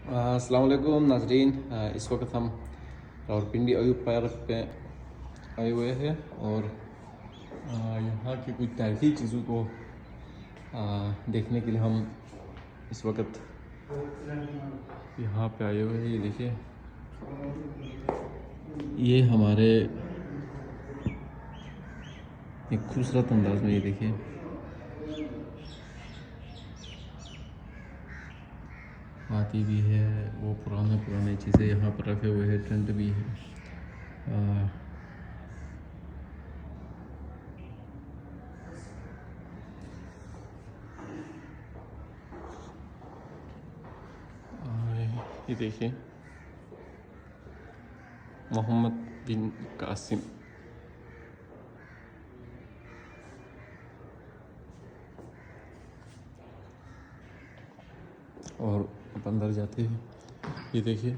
अस्सलाम वालेकुम नाजरीन। इस वक्त हम रावलपिंडी अयूब पार्क पे आए हुए हैं और यहाँ की कुछ तारीखी चीज़ों को देखने के लिए हम इस वक्त यहाँ पे आए हुए हैं। ये देखिए, ये हमारे एक खूबसूरत अंदाज में, ये देखिए हाथी भी है, वो पुराने चीज़ें यहाँ पर रखे हुए हैं, टेंट भी है। ये देखिए मोहम्मद बिन कासिम। और अब अंदर जाते हैं, ये देखिए